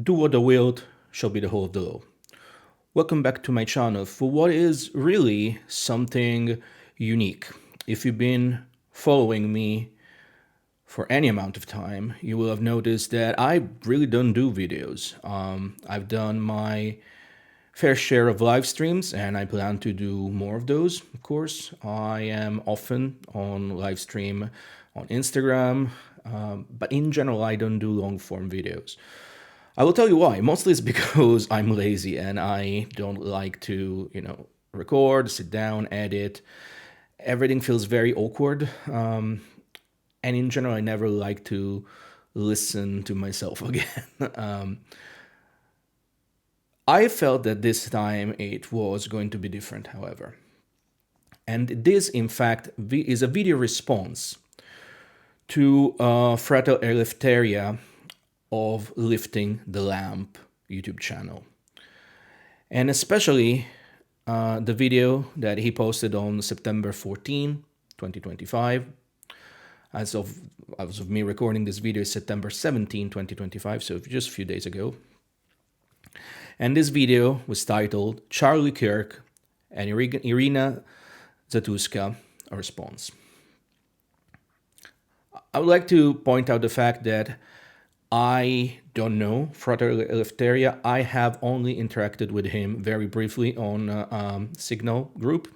Do what thou wilt shall be the whole of the law. Welcome back to my channel for what is really something unique. If you've been following me for any amount of time, you will have noticed that I really don't do videos. I've done my fair share of live streams and I plan to do more of those, of course. I am often on live stream on Instagram, but in general, I don't do long form videos. I will tell you why. Mostly it's because I'm lazy and I don't like to, record, sit down, edit. Everything feels very awkward. And in general, I never like to listen to myself again. I felt that this time it was going to be different, however. And this, in fact, is a video response to Fratel Eleftheria of Lifting the Lamp YouTube channel. And especially the video that he posted on September 14, 2025. As of me recording this video, is September 17, 2025, so just a few days ago. And this video was titled Charlie Kirk and Irina Zatuska, a response. I would like to point out the fact that I don't know Frater Eleftheria. I have only interacted with him very briefly on Signal group.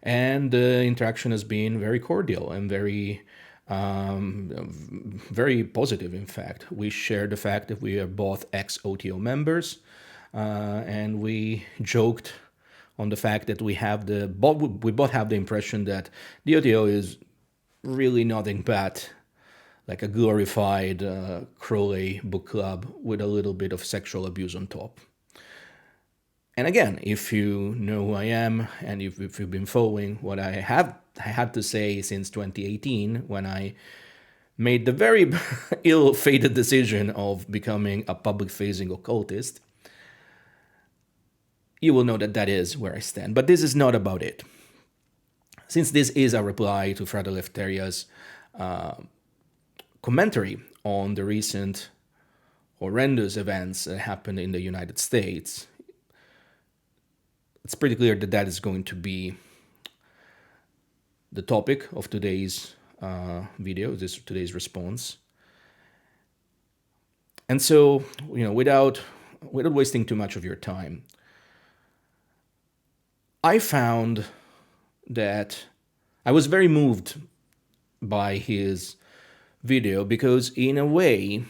And the interaction has been very cordial and very positive, in fact. We share the fact that we are both ex-OTO members, and we joked on the fact that we both have the impression that the OTO is really nothing but like a glorified Crowley book club with a little bit of sexual abuse on top. And again, if you know who I am, and if you've been following what I had to say since 2018, when I made the very ill-fated decision of becoming a public-facing occultist, you will know that that is where I stand. But this is not about it. Since this is a reply to Frater Eleftheria's commentary on the recent horrendous events that happened in the United States, it's pretty clear that that is going to be the topic of today's video, today's response. And so, without wasting too much of your time, I found that I was very moved by his video because, in a way,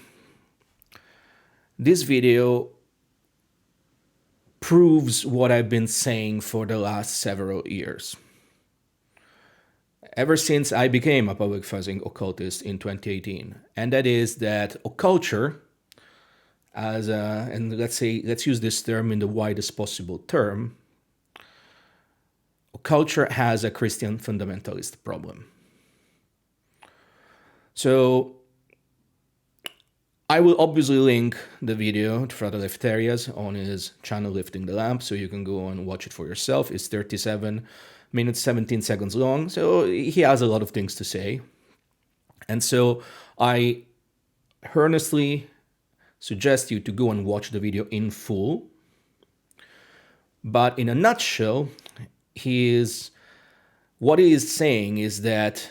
this video proves what I've been saying for the last several years. Ever since I became a public-facing occultist in 2018, and that is that occulture, and let's use this term in the widest possible term, culture has a Christian fundamentalist problem. So I will obviously link the video to Frater Eleftheria's on his channel Lifting the Lamp, so you can go and watch it for yourself. It's 37 minutes, 17 seconds long, so he has a lot of things to say. And so I earnestly suggest you to go and watch the video in full. But in a nutshell, what he is saying is that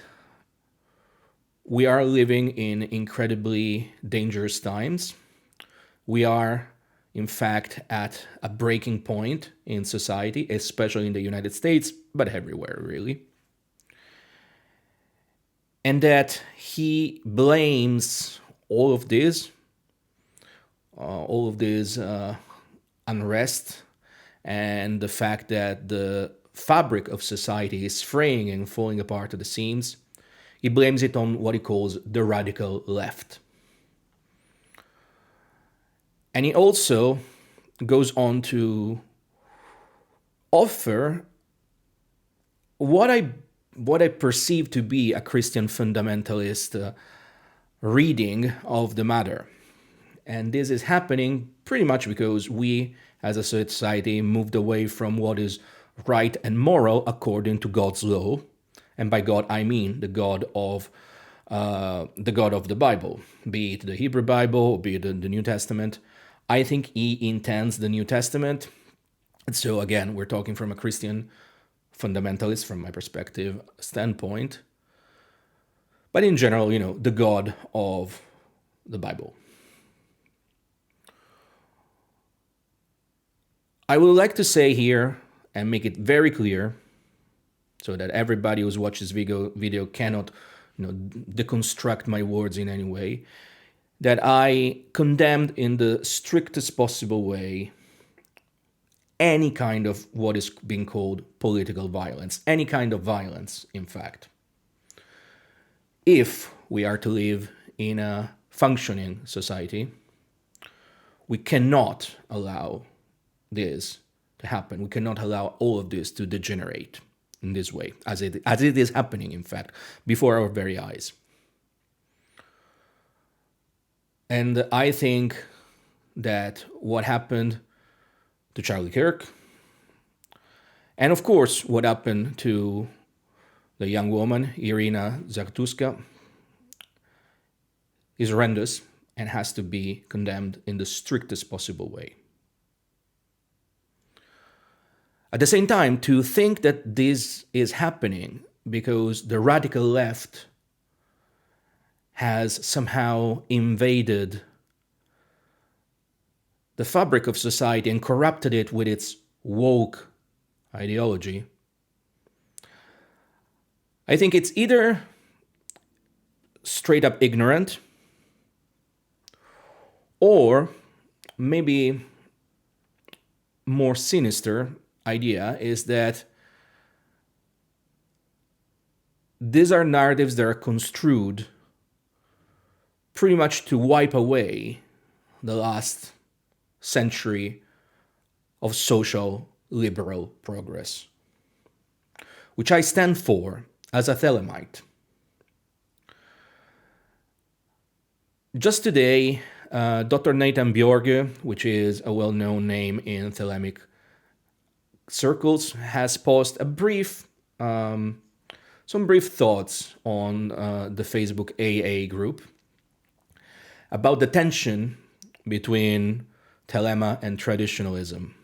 we are living in incredibly dangerous times. We are, in fact, at a breaking point in society, especially in the United States, but everywhere, really. And that he blames all of this unrest, and the fact that the fabric of society is fraying and falling apart at the seams. He blames it on what he calls the radical left. And he also goes on to offer what I perceive to be a Christian fundamentalist reading of the matter. And this is happening pretty much because we, as a society, moved away from what is right and moral according to God's law. And by God, I mean the God of the God of the Bible, be it the Hebrew Bible, be it the New Testament. I think he intends the New Testament. So again, we're talking from a Christian fundamentalist, from my perspective, standpoint. But in general, the God of the Bible. I would like to say here and make it very clear so that everybody who's watched this video cannot deconstruct my words in any way, that I condemned in the strictest possible way any kind of what is being called political violence, any kind of violence, in fact. If we are to live in a functioning society, we cannot allow this to happen. We cannot allow all of this to degenerate in this way, as it is happening, in fact, before our very eyes. And I think that what happened to Charlie Kirk, and of course what happened to the young woman, Irina Zartuska, is horrendous and has to be condemned in the strictest possible way. At the same time, to think that this is happening because the radical left has somehow invaded the fabric of society and corrupted it with its woke ideology, I think it's either straight up ignorant or maybe more sinister idea is that these are narratives that are construed pretty much to wipe away the last century of social liberal progress, which I stand for as a Thelemite. Just today, Dr. Nathan Bjorge, which is a well-known name in Thelemic circles, has posted some brief thoughts on the Facebook AA group about the tension between Thelema and traditionalism.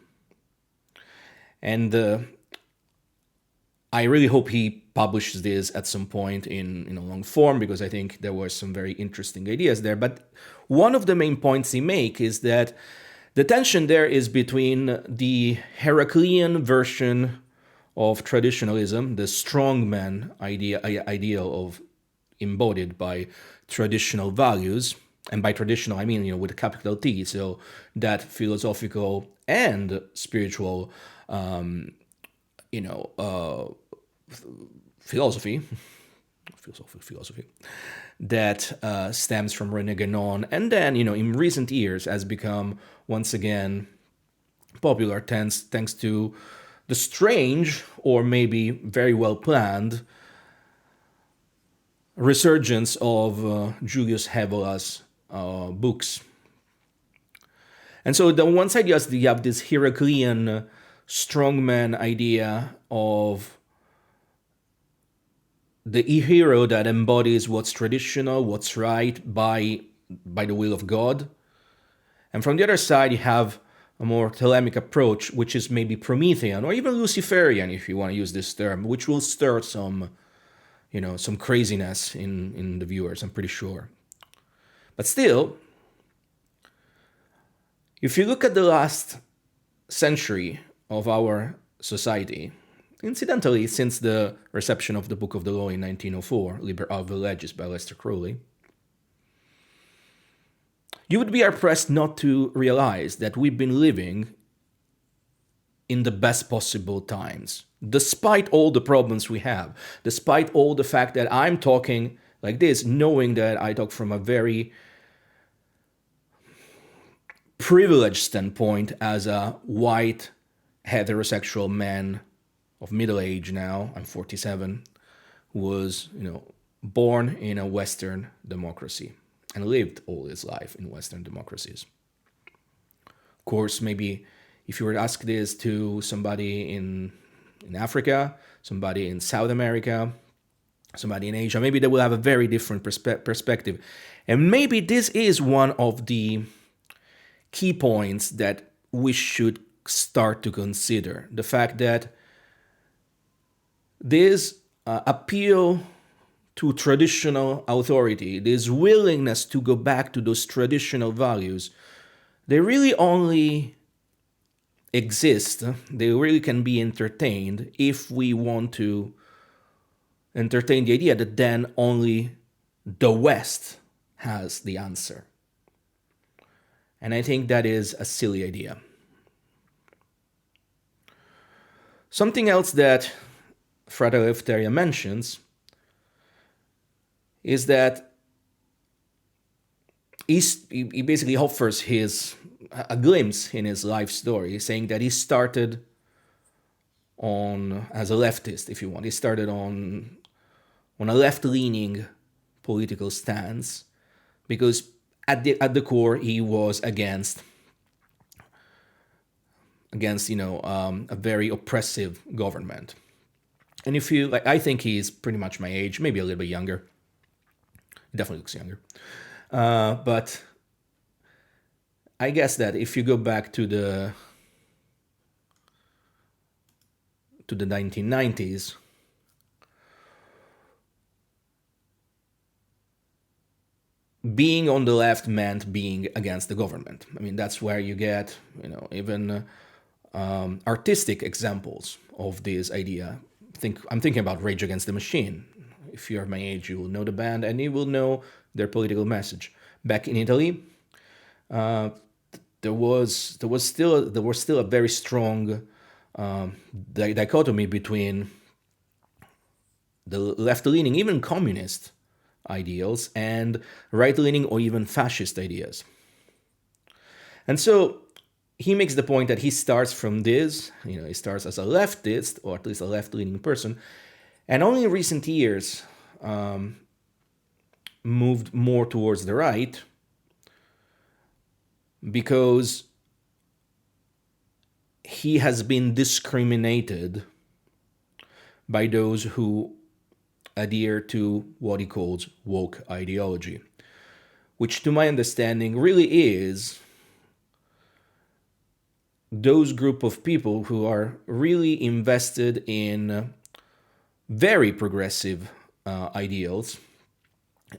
And I really hope he publishes this at some point in a long form, because I think there were some very interesting ideas there. But one of the main points he makes is that the tension there is between the Heraclean version of traditionalism, the strongman ideal of embodied by traditional values, and by traditional I mean with a capital T, so that philosophical and spiritual philosophy that stems from René Guénon, and then in recent years has become once again popular thanks to the strange, or maybe very well planned, resurgence of Julius Evola's books. And so on one side you have this Heraclean strongman idea of the hero that embodies what's traditional, what's right by the will of God. And from the other side, you have a more Thelemic approach, which is maybe Promethean or even Luciferian, if you want to use this term, which will stir some craziness in the viewers, I'm pretty sure. But still, if you look at the last century of our society, incidentally, since the reception of the Book of the Law in 1904, Liber Alva Legis by Lester Crowley, you would be hard-pressed not to realize that we've been living in the best possible times, despite all the problems we have, despite all the fact that I'm talking like this, knowing that I talk from a very privileged standpoint as a white heterosexual man of middle age now. I'm 47, was born in a Western democracy and lived all his life in Western democracies. Of course, maybe if you were to ask this to somebody in Africa, somebody in South America, somebody in Asia, maybe they will have a very different perspective. And maybe this is one of the key points that we should start to consider. The fact that this appeal to traditional authority, this willingness to go back to those traditional values, they really only exist, they really can be entertained if we want to entertain the idea that then only the West has the answer. And I think that is a silly idea. Something else that Fratelli Lefteria mentions is that he basically offers a glimpse in his life story, saying that he started as a leftist, if you want. He started on a left-leaning political stance because at the core he was against a very oppressive government. And if you like, I think he's pretty much my age, maybe a little bit younger. He definitely looks younger. But I guess that if you go back to the 1990s, being on the left meant being against the government. I mean, that's where you get, even artistic examples of this idea. I'm thinking about Rage Against the Machine. If you're my age, you will know the band and you will know their political message. Back in Italy, there was still a very strong dichotomy between the left-leaning, even communist ideals, and right-leaning or even fascist ideas. And so he makes the point that he starts from this, he starts as a leftist, or at least a left-leaning person, and only in recent years moved more towards the right because he has been discriminated by those who adhere to what he calls woke ideology, which to my understanding really is those group of people who are really invested in very progressive ideals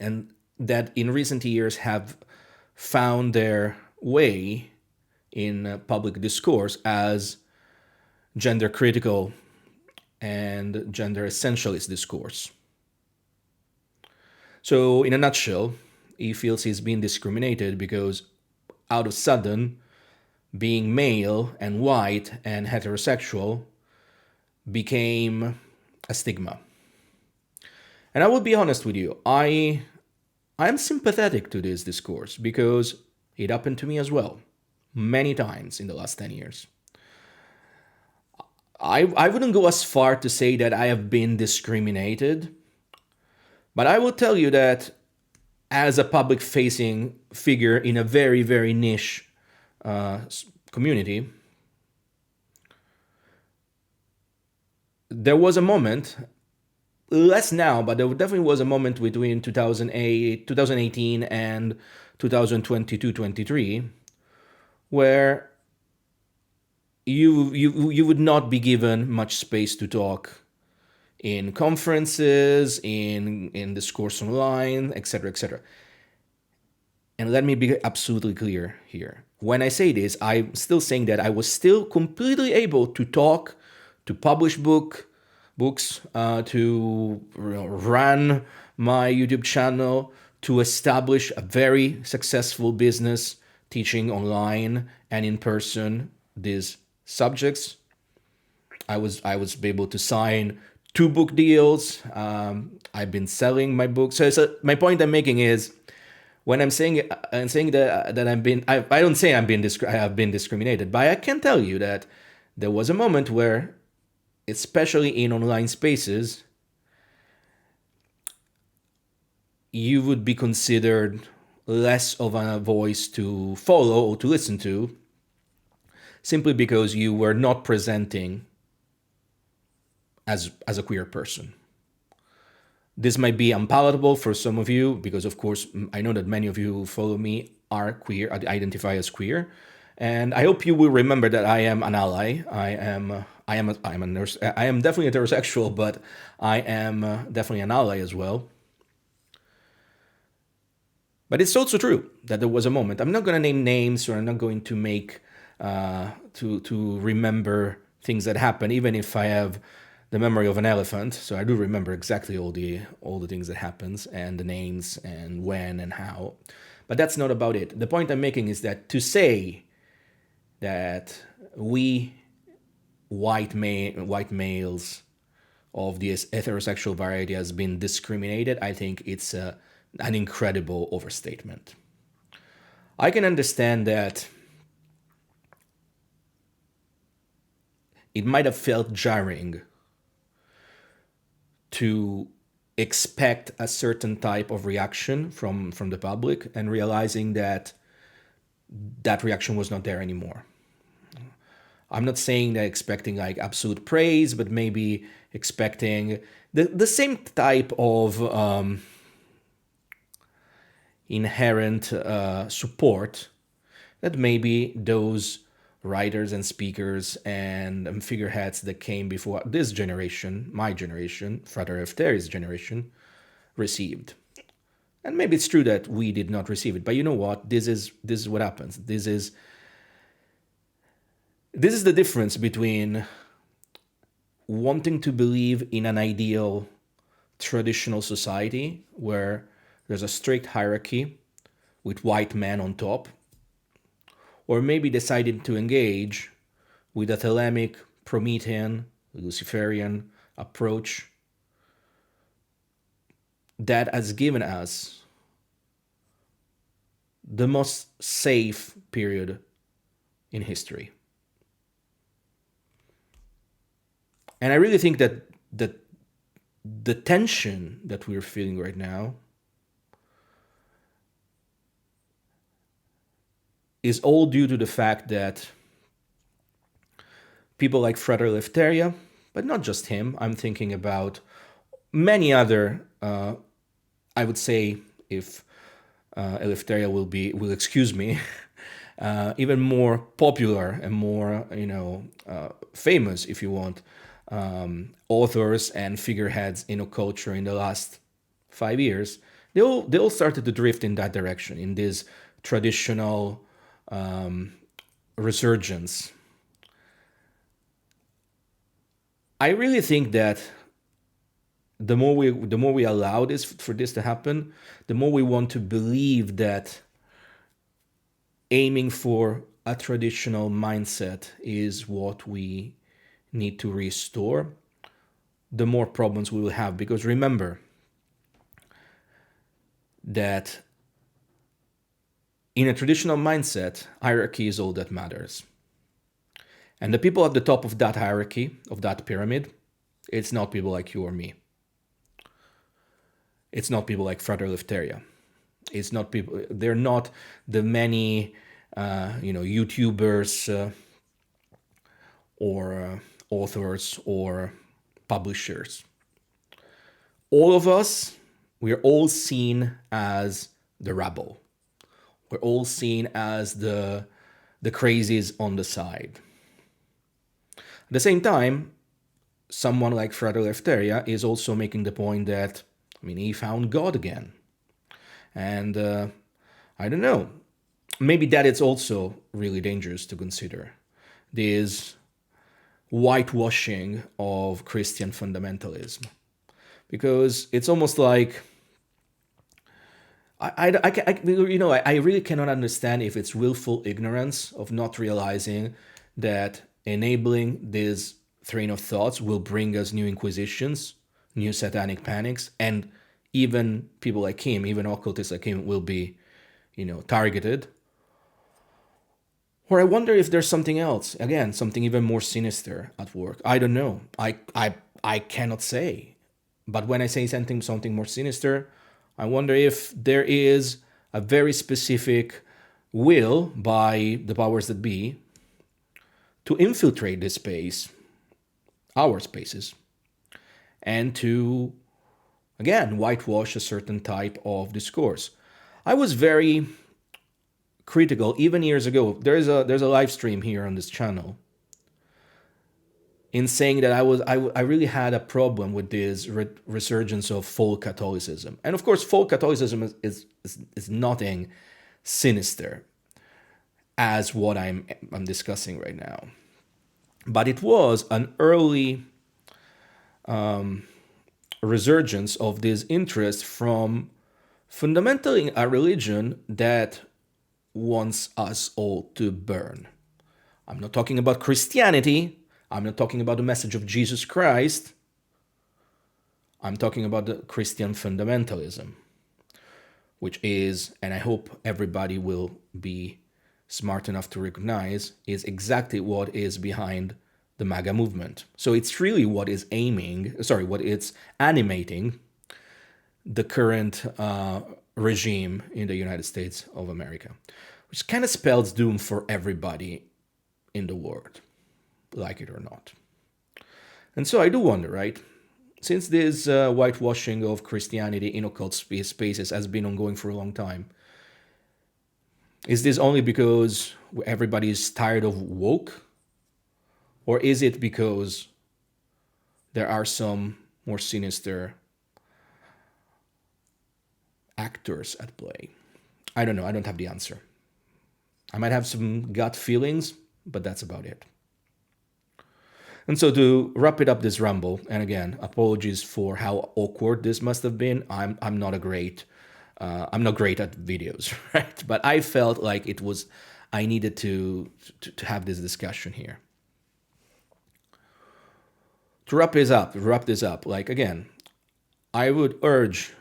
and that in recent years have found their way in public discourse as gender critical and gender essentialist discourse. So in a nutshell, he feels he's being discriminated because out of sudden, being male and white and heterosexual became a stigma. And I will be honest with you, I'm sympathetic to this discourse because it happened to me as well, many times in the last 10 years. I wouldn't go as far to say that I have been discriminated, but I will tell you that as a public-facing figure in a very, very niche community, there was a moment, less now, but there definitely was a moment between 2018 and 2022-23 where you would not be given much space to talk in conferences, in discourse online, etc., etc. And let me be absolutely clear here. When I say this, I'm still saying that I was still completely able to talk, to publish books, to run my YouTube channel, to establish a very successful business teaching online and in person these subjects. I was able to sign 2 book deals. I've been selling my books. So my point I'm making is, when I'm saying that I don't say I have been discriminated, but I can tell you that there was a moment where, especially in online spaces, you would be considered less of a voice to follow or to listen to, simply because you were not presenting as a queer person. This might be unpalatable for some of you because, of course, I know that many of you who follow me are queer, identify as queer, and I hope you will remember that I am an ally. I am a nurse. I am definitely heterosexual, but I am definitely an ally as well. But it's also true that there was a moment. I'm not going to name names, or I'm not going to make to remember things that happened, even if I have the memory of an elephant. So I do remember exactly all the things that happens and the names and when and how. But that's not about it. The point I'm making is that to say that we white males of this heterosexual variety has been discriminated, I think it's an incredible overstatement. I can understand that it might have felt jarring to expect a certain type of reaction from the public and realizing that that reaction was not there anymore. I'm not saying that expecting like absolute praise, but maybe expecting the same type of inherent support that maybe those writers and speakers and figureheads that came before this generation, my generation, Frater Lefteri's generation, received. And maybe it's true that we did not receive it, but you know what? This is what happens. This is the difference between wanting to believe in an ideal traditional society where there's a strict hierarchy with white men on top, or maybe deciding to engage with a Thelemic, Promethean, Luciferian approach that has given us the most safe period in history. And I really think that the tension that we're feeling right now is all due to the fact that people like Frater Lefteria, but not just him, I'm thinking about many other, I would say, if Eleftheria will excuse me, even more popular and more, famous, if you want, authors and figureheads in a culture in the last 5 years, they all started to drift in that direction, in this traditional resurgence. I really think that the more we allow for this to happen, the more we want to believe that aiming for a traditional mindset is what we need to restore, the more problems we will have. Because remember that in a traditional mindset, hierarchy is all that matters. And the people at the top of that hierarchy, of that pyramid, it's not people like you or me. It's not people like Frater Lefteria. It's not people. They're not the many, YouTubers or authors or publishers. All of us, we're all seen as the rabble. We're all seen as the crazies on the side. At the same time, someone like Frater Lefteria is also making the point that, he found God again. And I don't know, maybe that is also really dangerous to consider. This whitewashing of Christian fundamentalism. Because it's almost like, I really cannot understand if it's willful ignorance of not realizing that enabling this train of thoughts will bring us new inquisitions, new satanic panics, and even people like him, even occultists like him, will be, targeted. Or I wonder if there's something else, again, something even more sinister at work. I don't know. I cannot say. But when I say something more sinister, I wonder if there is a very specific will by the powers that be to infiltrate this space, our spaces, and to again, whitewash a certain type of discourse. I was very critical even years ago. There's a live stream here on this channel in saying that I really had a problem with this resurgence of full Catholicism. And of course, full Catholicism is nothing sinister as what I'm discussing right now. But it was an early resurgence of this interest from fundamentally a religion that wants us all to burn. I'm not talking about Christianity. I'm not talking about the message of Jesus Christ. I'm talking about the Christian fundamentalism, which is, and I hope everybody will be smart enough to recognize, is exactly what is behind the MAGA movement. So it's really what is what it's animating the current regime in the United States of America, which kind of spells doom for everybody in the world, like it or not. And so I do wonder, right? Since this whitewashing of Christianity in occult spaces has been ongoing for a long time, is this only because everybody is tired of woke? Or is it because there are some more sinister actors at play? I don't know. I don't have the answer. I might have some gut feelings, but that's about it. And so to wrap it up, this ramble, and again, apologies for how awkward this must have been. I'm not great at videos, right? But I felt like I needed to have this discussion here. To wrap this up, like again, I would urge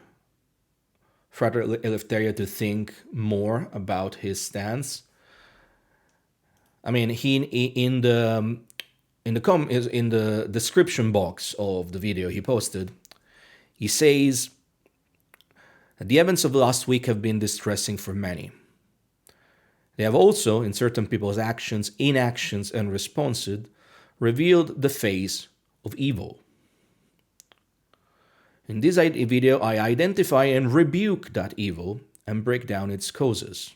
Frater Eleftheria to think more about his stance. I mean, he in the description box of the video he posted, he says that the events of last week have been distressing for many. They have also, in certain people's actions, inactions, and responses, revealed the face of evil. In this video, I identify and rebuke that evil and break down its causes.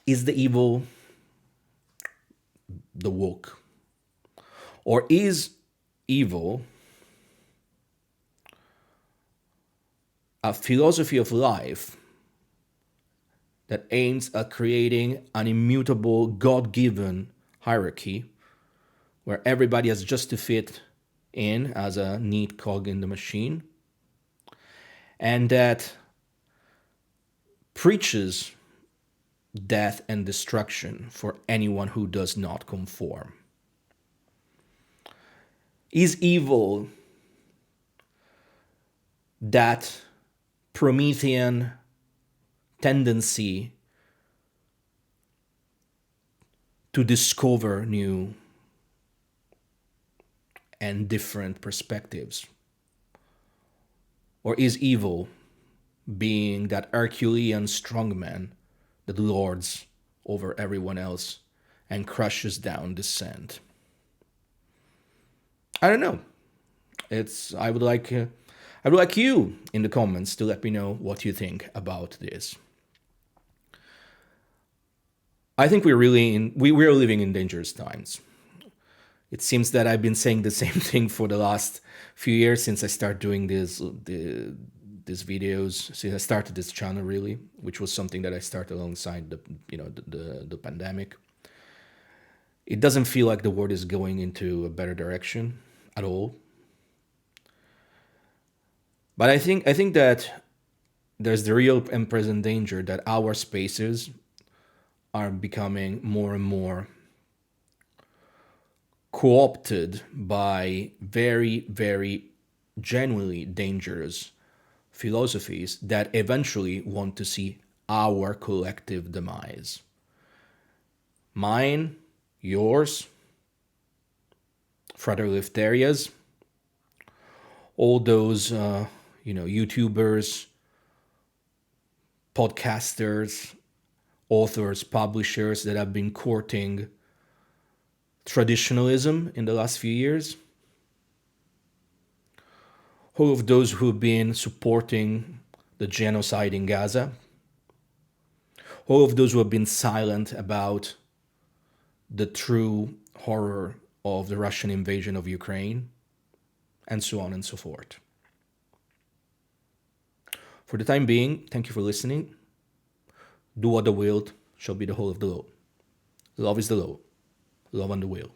Is the evil the woke? Or is evil a philosophy of life that aims at creating an immutable, God-given hierarchy where everybody has just to fit in as a neat cog in the machine, and that preaches death and destruction for anyone who does not conform? Is evil that Promethean tendency to discover new and different perspectives? Or is evil being that Herculean strongman that lords over everyone else and crushes down dissent? I don't know. I would like you in the comments to let me know what you think about this. I think we're living in dangerous times. It seems that I've been saying the same thing for the last few years since I started doing these videos, since I started this channel, really, which was something that I started alongside the pandemic. It doesn't feel like the world is going into a better direction at all. But I think that there's the real and present danger that our spaces are becoming more and more co-opted by very, very genuinely dangerous philosophies that eventually want to see our collective demise. Mine, yours, Frater Eleftheria's, all those YouTubers, podcasters, authors, publishers that have been courting traditionalism in the last few years, all of those who have been supporting the genocide in Gaza, all of those who have been silent about the true horror of the Russian invasion of Ukraine, and so on and so forth. For the time being, thank you for listening. Do what the will shall be the whole of the law. Love is the law. Love on the will.